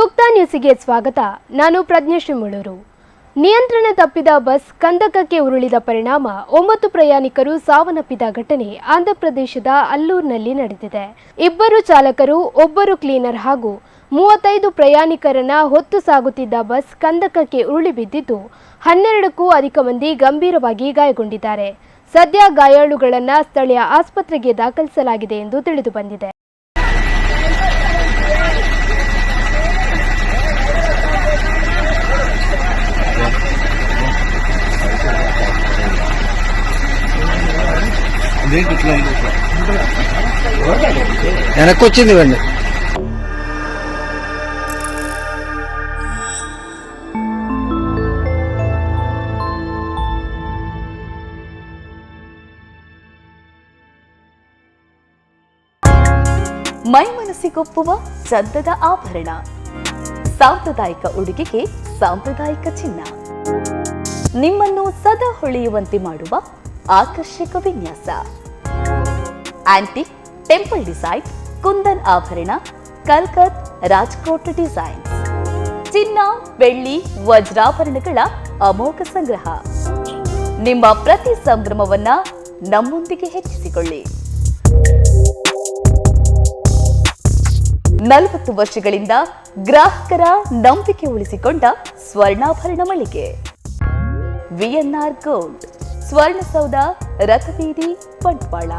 ಸೂಕ್ತ ನ್ಯೂಸಿಗೆ ಸ್ವಾಗತ. ನಾನು ಪ್ರಜ್ಞೆ ಶ್ರೀಮೂಳೂರು. ನಿಯಂತ್ರಣ ತಪ್ಪಿದ ಬಸ್ ಕಂದಕಕ್ಕೆ ಉರುಳಿದ ಪರಿಣಾಮ 9 ಪ್ರಯಾಣಿಕರು ಸಾವನ್ನಪ್ಪಿದ ಘಟನೆ ಆಂಧ್ರಪ್ರದೇಶದ ಅಲ್ಲೂರಿನಲ್ಲಿ ನಡೆದಿದೆ. 2 ಚಾಲಕರು, 1 ಕ್ಲೀನರ್ ಹಾಗೂ 35 ಪ್ರಯಾಣಿಕರನ್ನ ಹೊತ್ತು ಸಾಗುತ್ತಿದ್ದ ಬಸ್ ಕಂದಕಕ್ಕೆ ಉರುಳಿ ಬಿದ್ದಿದ್ದು 12ಕ್ಕೂ ಅಧಿಕ ಮಂದಿ ಗಂಭೀರವಾಗಿ ಗಾಯಗೊಂಡಿದ್ದಾರೆ. ಸದ್ಯ ಗಾಯಾಳುಗಳನ್ನು ಸ್ಥಳೀಯ ಆಸ್ಪತ್ರೆಗೆ ದಾಖಲಿಸಲಾಗಿದೆ ಎಂದು ತಿಳಿದು ಬಂದಿದೆ. వెనక్కొచ్చింది ఇవ్వండి. ಮೈ ಮನಸ್ಸಿಗೊಪ್ಪುವ ಚಂದದ ಆಭರಣ, ಸಾಂಪ್ರದಾಯಿಕ ಉಡುಗೆಗೆ ಸಾಂಪ್ರದಾಯಿಕ ಚಿನ್ನ, ನಿಮ್ಮನ್ನು ಸದಾ ಹೊಳೆಯುವಂತೆ ಮಾಡುವ ಆಕರ್ಷಕ ವಿನ್ಯಾಸ, ಆಂಟಿಕ್, ಟೆಂಪಲ್ ಡಿಸೈನ್, ಕುಂದನ್ ಆಭರಣ, ಕಲ್ಕತ್, ರಾಜ್ಕೋಟ್ ಡಿಸೈನ್, ಚಿನ್ನ, ಬೆಳ್ಳಿ, ವಜ್ರಾಭರಣಗಳ ಅಮೋಘ ಸಂಗ್ರಹ. ನಿಮ್ಮ ಪ್ರತಿ ಸಂಭ್ರಮವನ್ನ ನಮ್ಮೊಂದಿಗೆ ಹೆಚ್ಚಿಸಿಕೊಳ್ಳಿ. 40 ವರ್ಷಗಳಿಂದ ಗ್ರಾಹಕರ ನಂಬಿಕೆ ಉಳಿಸಿಕೊಂಡ ಸ್ವರ್ಣಾಭರಣ ಮಳಿಗೆ ವಿಎನ್ಆರ್ ಗೋಲ್ಡ್, ಸ್ವರ್ಣಸೌಧ, ರಥಬೀದಿ, ಬಂಟ್ವಾಳ.